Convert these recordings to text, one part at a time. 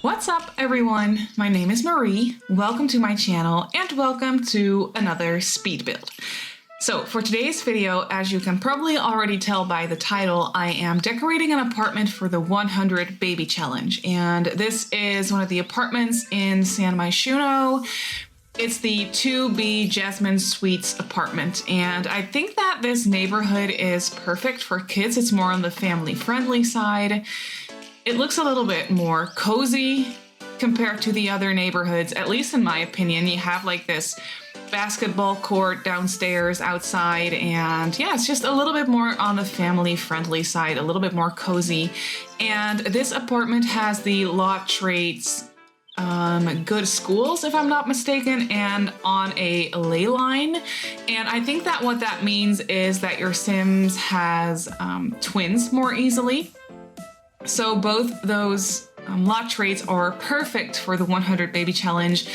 What's up everyone? My name is Marie. Welcome to my channel and welcome to another speed build. So for today's video, as you can probably already tell by the title, I am decorating an apartment for the 100 Baby Challenge. And this is one of the apartments in San Myshuno. It's the 2B Jasmine Suites apartment, and I think that this neighborhood is perfect for kids. It's more on the family-friendly side. It looks a little bit more cozy compared to the other neighborhoods, at least in my opinion. You have like this basketball court downstairs, outside, and yeah, it's just a little bit more on the family-friendly side, a little bit more cozy. And this apartment has the law trades, good schools, if I'm not mistaken, and on a ley line. And I think that what that means is that your Sims has twins more easily. So both those lot traits are perfect for the 100 Baby Challenge.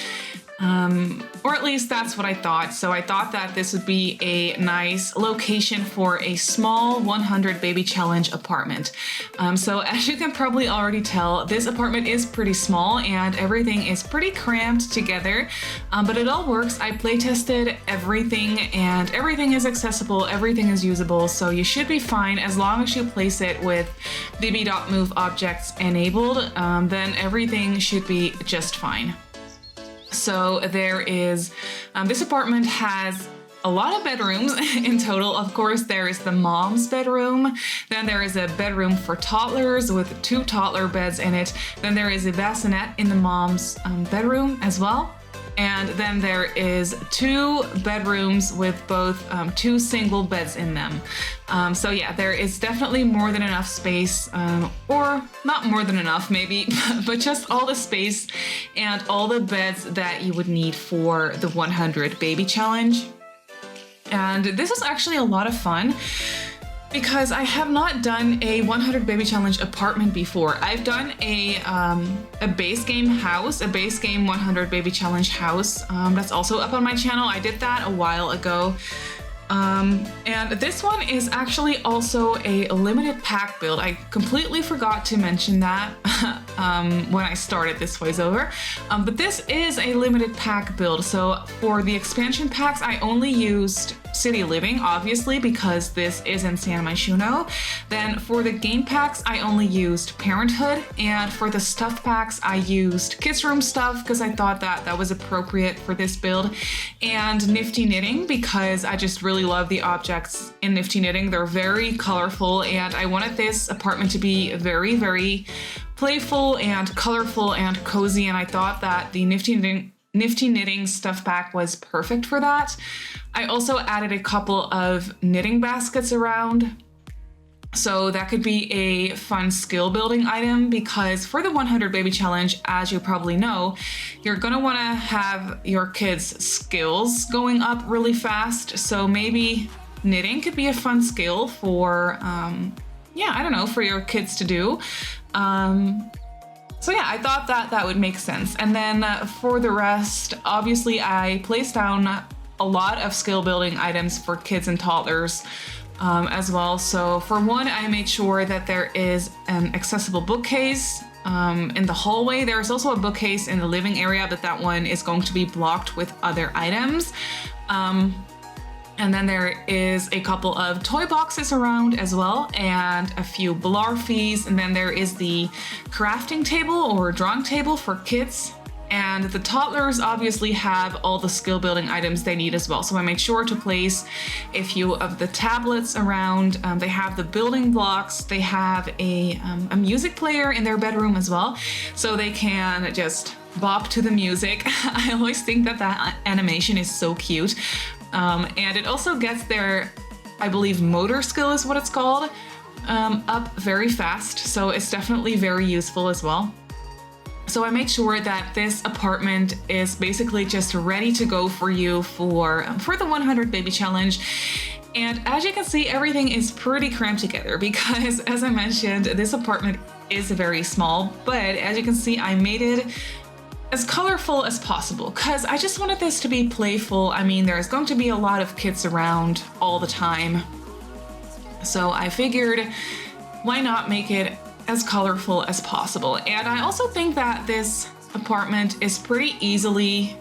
Or at least that's what I thought. So I thought that this would be a nice location for a small 100 Baby Challenge apartment. So as you can probably already tell, this apartment is pretty small and everything is pretty cramped together, but it all works. I play tested everything and everything is accessible, everything is usable, so you should be fine as long as you place it with VB.move objects enabled, then everything should be just fine. So there is, this apartment has a lot of bedrooms in total. Of course, there is the mom's bedroom. Then there is a bedroom for toddlers with 2 toddler beds in it. Then there is a bassinet in the mom's bedroom as well. And then there is 2 bedrooms with both 2 single beds in them. So yeah, there is definitely more than enough space, or not more than enough maybe, but just all the space and all the beds that you would need for the 100 Baby Challenge. And this was actually a lot of fun, because I have not done a 100 Baby Challenge apartment before. I've done a base game house, a base game 100 Baby Challenge house. That's also up on my channel. I did that a while ago. And this one is actually also a limited pack build. I completely forgot to mention that when I started this voiceover. But this is a limited pack build. So for the expansion packs, I only used City Living, obviously, because this is in San Myshuno. Then for the game packs, I only used Parenthood. And for the stuff packs, I used Kids Room stuff because I thought that that was appropriate for this build. And Nifty Knitting, because I just really love the objects in Nifty Knitting. They're very colorful, and I wanted this apartment to be very, very playful and colorful and cozy, and I thought that the Nifty Knitting stuff pack was perfect for that. I also added a couple of knitting baskets around, so that could be a fun skill building item, because for the 100 Baby Challenge, as you probably know, you're gonna wanna have your kids' skills going up really fast. So maybe knitting could be a fun skill for, yeah, I don't know, for your kids to do. So yeah, I thought that that would make sense. And then for the rest, obviously I placed down a lot of skill building items for kids and toddlers as well. So for one, I made sure that there is an accessible bookcase in the hallway. There's also a bookcase in the living area, but that one is going to be blocked with other items. And then there is a couple of toy boxes around as well, and a few blarfies. And then there is the crafting table or drawing table for kids. And the toddlers obviously have all the skill building items they need as well. So I made sure to place a few of the tablets around. They have the building blocks. They have a music player in their bedroom as well, so they can just bop to the music. I always think that that animation is so cute. And it also gets their, I believe, motor skill is what it's called, up very fast. So it's definitely very useful as well. So I made sure that this apartment is basically just ready to go for you for the 100 Baby Challenge. And as you can see, everything is pretty cramped together because, as I mentioned, this apartment is very small. But as you can see, I made it as colorful as possible because I just wanted this to be playful. I mean, there's going to be a lot of kids around all the time. So I figured, why not make it as colorful as possible? And I also think that this apartment is pretty easily,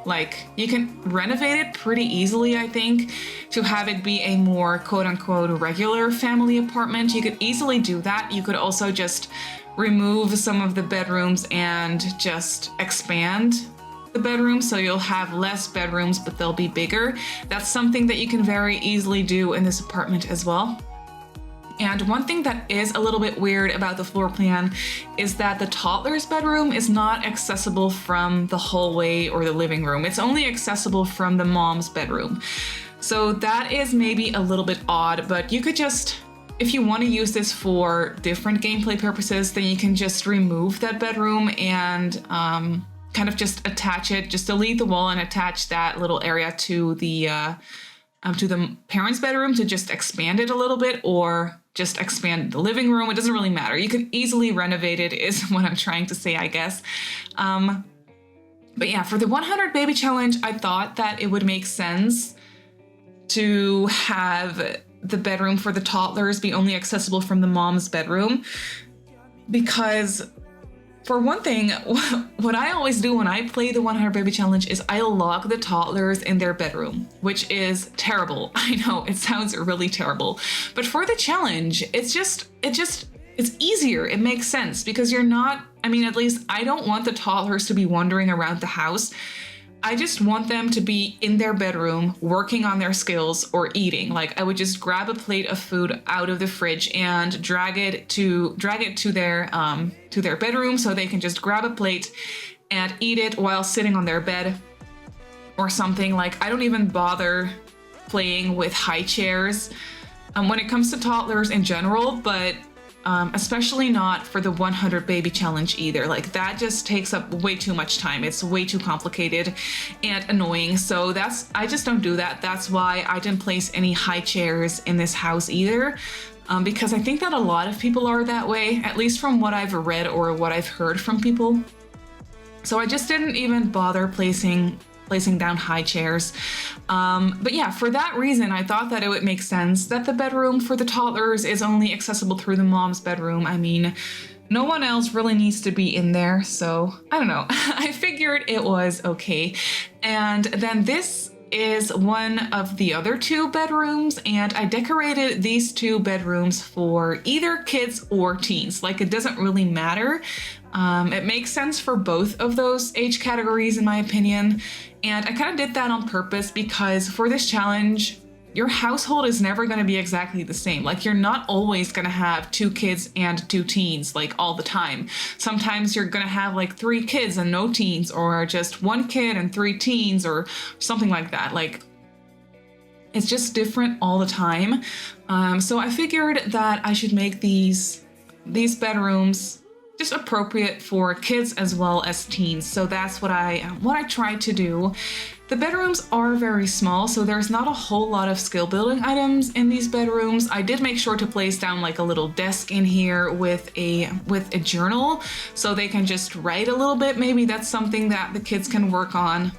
like, you can renovate it pretty easily, I think, to have it be a more quote-unquote regular family apartment. You could easily do that. You could also just remove some of the bedrooms and just expand the bedrooms, so you'll have less bedrooms, but they'll be bigger. That's something that you can very easily do in this apartment as well. And one thing that is a little bit weird about the floor plan is that the toddler's bedroom is not accessible from the hallway or the living room. It's only accessible from the mom's bedroom. So that is maybe a little bit odd, but you could just, if you want to use this for different gameplay purposes, then you can just remove that bedroom and kind of just attach it, just delete the wall and attach that little area to the parents' bedroom to just expand it a little bit, or just expand the living room. It doesn't really matter. You can easily renovate it is what I'm trying to say, I guess. But yeah, for the 100 baby challenge, I thought that it would make sense to have the bedroom for the toddlers be only accessible from the mom's bedroom, because for one thing, what I always do when I play the 100 baby challenge is I lock the toddlers in their bedroom, which is terrible. I know it sounds really terrible, but for the challenge, it's easier. It makes sense because you're not, I mean, at least I don't want the toddlers to be wandering around the house. I just want them to be in their bedroom working on their skills or eating. Like, I would just grab a plate of food out of the fridge and drag it to their bedroom, so they can just grab a plate and eat it while sitting on their bed or something. Like, I don't even bother playing with high chairs when it comes to toddlers in general, but especially not for the 100 baby challenge either. Like, that just takes up way too much time. It's way too complicated and annoying. So I just don't do that. That's why I didn't place any high chairs in this house either. Because I think that a lot of people are that way, at least from what I've read or what I've heard from people. So I just didn't even bother placing down high chairs. But yeah, for that reason, I thought that it would make sense that the bedroom for the toddlers is only accessible through the mom's bedroom. I mean, no one else really needs to be in there, so I don't know. I figured it was okay. And then this is one of the other two bedrooms, and I decorated these two bedrooms for either kids or teens. Like, it doesn't really matter. It makes sense for both of those age categories, in my opinion. And I kind of did that on purpose because for this challenge, your household is never going to be exactly the same. Like, you're not always going to have 2 kids and 2 teens, like, all the time. Sometimes you're going to have like 3 kids and no teens, or just 1 kid and 3 teens, or something like that. Like, it's just different all the time. So I figured that I should make these bedrooms just appropriate for kids as well as teens. So that's what I tried to do. The bedrooms are very small, so there's not a whole lot of skill building items in these bedrooms. I did make sure to place down like a little desk in here with a journal, so they can just write a little bit. Maybe that's something that the kids can work on.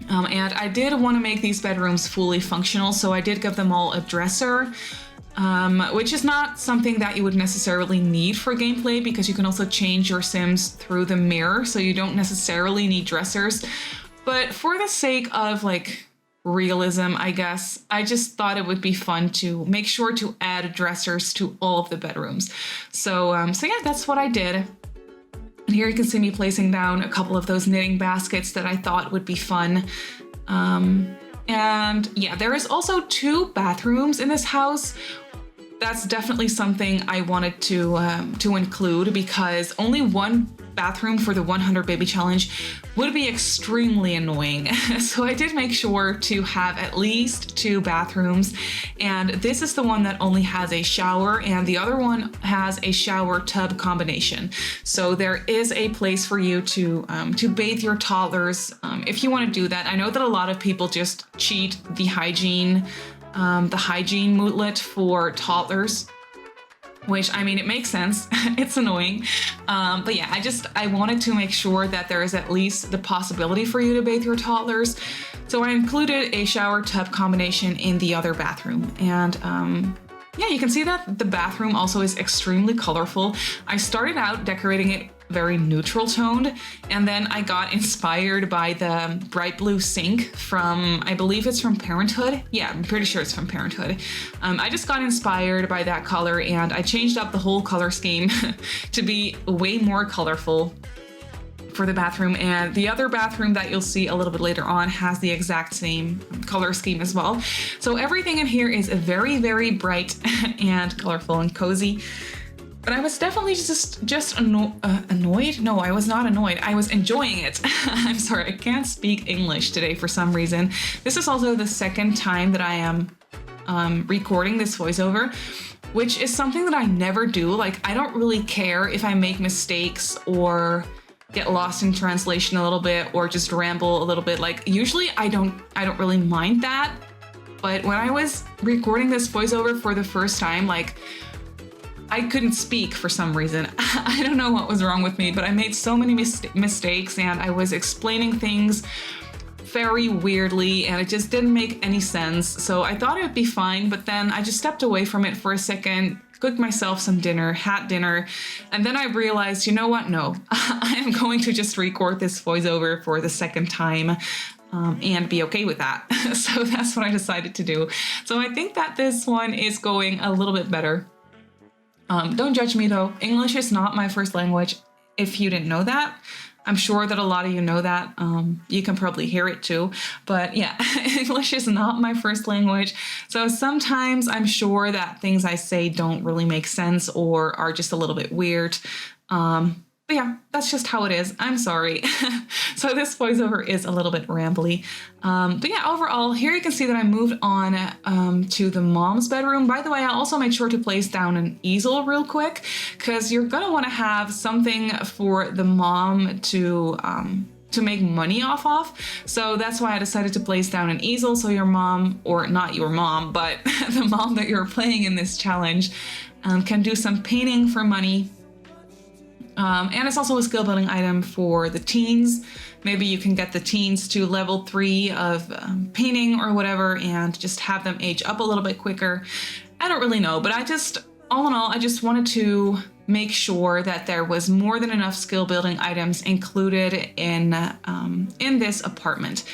And I did want to make these bedrooms fully functional, so I did give them all a dresser. Which is not something that you would necessarily need for gameplay, because you can also change your Sims through the mirror, so you don't necessarily need dressers. But for the sake of like realism, I guess, I just thought it would be fun to make sure to add dressers to all of the bedrooms. So yeah, that's what I did. And here you can see me placing down a couple of those knitting baskets that I thought would be fun. And yeah, there is also 2 bathrooms in this house. That's definitely something I wanted to include, because only 1 bathroom for the 100 baby challenge would be extremely annoying. So I did make sure to have at least 2 bathrooms, and this is the one that only has a shower, and the other one has a shower tub combination. So there is a place for you to bathe your toddlers if you want to do that. I know that a lot of people just cheat the hygiene moodlet for toddlers, which, I mean, it makes sense. It's annoying. But yeah, I wanted to make sure that there is at least the possibility for you to bathe your toddlers. So I included a shower tub combination in the other bathroom. And yeah, you can see that the bathroom also is extremely colorful. I started out decorating it very neutral toned, and then I got inspired by the bright blue sink from, I believe it's from Parenthood. Yeah, I'm pretty sure it's from Parenthood. I just got inspired by that color, and I changed up the whole color scheme to be way more colorful for the bathroom. And the other bathroom that you'll see a little bit later on has the exact same color scheme as well. So everything in here is very, very bright and colorful and cozy. But I was definitely just annoyed. No, I was not annoyed. I was enjoying it. I'm sorry, I can't speak English today for some reason. This is also the second time that I am recording this voiceover, which is something that I never do. Like, I don't really care if I make mistakes or get lost in translation a little bit or just ramble a little bit. Like, usually I don't really mind that. But when I was recording this voiceover for the first time, like, I couldn't speak for some reason. I don't know what was wrong with me, but I made so many mistakes, and I was explaining things very weirdly, and it just didn't make any sense. So I thought it would be fine, but then I just stepped away from it for a second, cooked myself some dinner, had dinner, and then I realized, you know what? No, I am going to just record this voiceover for the second time. And be okay with that. So that's what I decided to do. So I think that this one is going a little bit better. Don't judge me though. English is not my first language. If you didn't know that, I'm sure that a lot of you know that. You can probably hear it too. But yeah, English is not my first language. So sometimes I'm sure that things I say don't really make sense or are just a little bit weird. But yeah, that's just how it is. I'm sorry. So this voiceover is a little bit rambly. But yeah, overall, here you can see that I moved on to the mom's bedroom. By the way, I also made sure to place down an easel real quick, because you're gonna want to have something for the mom to make money off of. So that's why I decided to place down an easel, so your mom, or not your mom, but the mom that you're playing in this challenge can do some painting for money. And it's also a skill building item for the teens. Maybe you can get the teens to level 3 of painting or whatever, and just have them age up a little bit quicker. I don't really know, but all in all, I just wanted to make sure that there was more than enough skill building items included in this apartment.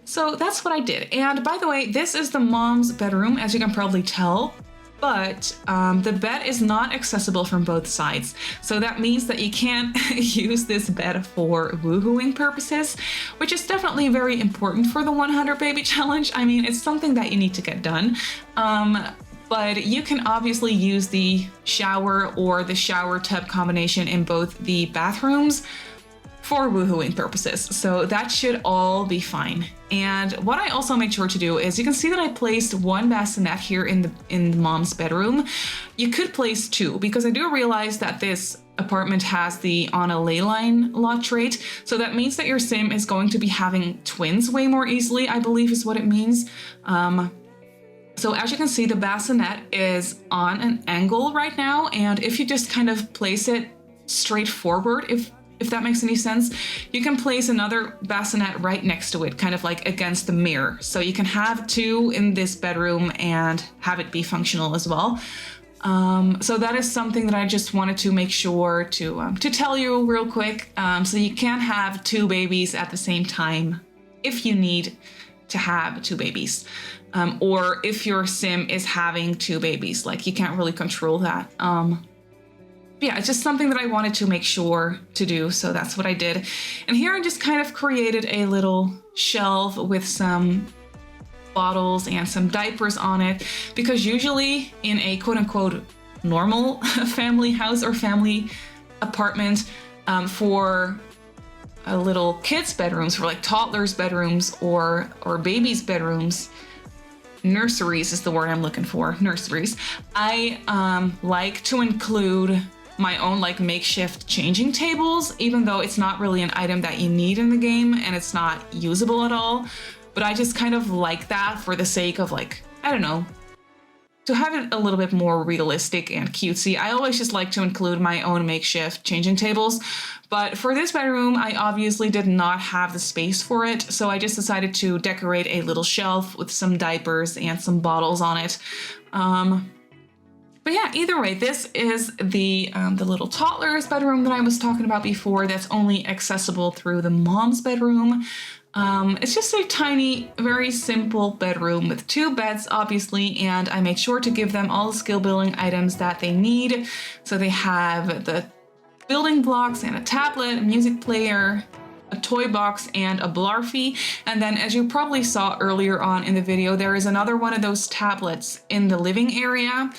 So that's what I did. And by the way, this is the mom's bedroom, as you can probably tell. But the bed is not accessible from both sides. So that means that you can't use this bed for woohooing purposes, which is definitely very important for the 100 baby challenge. I mean, it's something that you need to get done. But you can obviously use the shower or the shower tub combination in both the bathrooms for woohooing purposes. So that should all be fine. And what I also made sure to do is, you can see that I placed one bassinet here in the mom's bedroom. You could place 2, because I do realize that this apartment has the on a ley line lot trait. So that means that your sim is going to be having twins way more easily, I believe is what it means. So as you can see, the bassinet is on an angle right now. And if you just kind of place it straight forward, if that makes any sense, you can place another bassinet right next to it, kind of like against the mirror. So you can have 2 in this bedroom and have it be functional as well. So that is something that I just wanted to make sure to tell you real quick. So you can have 2 babies at the same time if you need to have 2 babies. Or if your sim is having 2 babies, like, you can't really control that. Yeah, it's just something that I wanted to make sure to do, so that's what I did. And here I just kind of created a little shelf with some bottles and some diapers on it, because usually in a quote-unquote normal family house or family apartment, for a little kids' bedrooms, for like toddlers' bedrooms or babies' bedrooms, nurseries is the word I'm looking for, nurseries, I like to include my own like makeshift changing tables, even though it's not really an item that you need in the game and it's not usable at all. But I just kind of like that for the sake of, like, I don't know, to have it a little bit more realistic and cutesy. I always just like to include my own makeshift changing tables. But for this bedroom, I obviously did not have the space for it. So I just decided to decorate a little shelf with some diapers and some bottles on it. But yeah, either way, this is the little toddler's bedroom that I was talking about before that's only accessible through the mom's bedroom. It's just a tiny, very simple bedroom with 2 beds, obviously, and I made sure to give them all the skill building items that they need. So they have the building blocks and a tablet, a music player, a toy box, and a Blarfy. And then, as you probably saw earlier on in the video, there is another one of those tablets in the living area.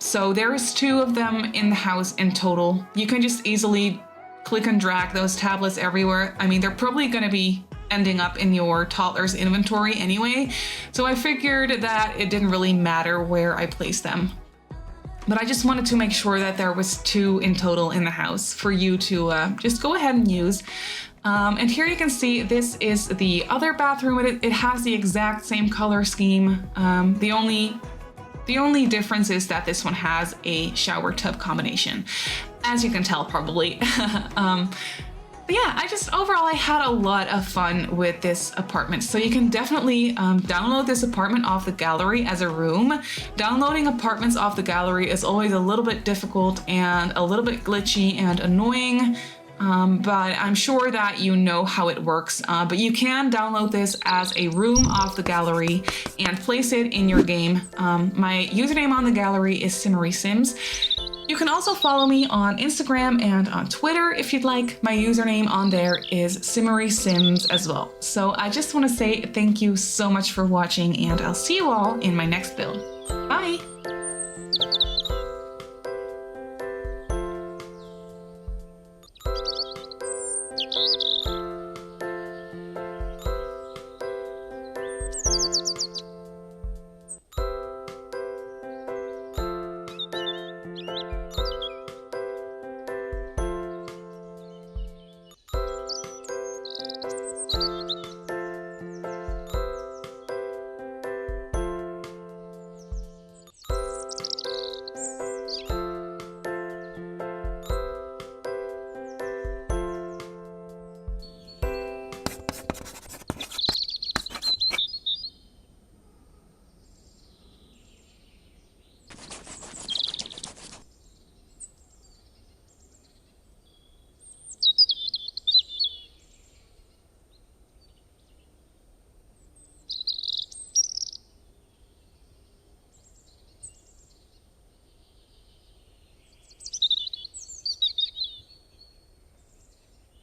So there's 2 of them in the house in total. You can just easily click and drag those tablets everywhere. I mean, they're probably going to be ending up in your toddler's inventory anyway. So I figured that it didn't really matter where I placed them. But I just wanted to make sure that there was 2 in total in the house for you to just go ahead and use. And here you can see this is the other bathroom. It has the exact same color scheme. The only difference is that this one has a shower tub combination, as you can tell probably. But yeah, overall I had a lot of fun with this apartment. So you can definitely download this apartment off the gallery as a room. Downloading apartments off the gallery is always a little bit difficult and a little bit glitchy and annoying. But I'm sure that you know how it works. But you can download this as a room off the gallery and place it in your game. My username on the gallery is Simmarysims. You can also follow me on Instagram and on Twitter if you'd like. My username on there is Simmarysims as well. So I just want to say thank you so much for watching, and I'll see you all in my next build. Bye!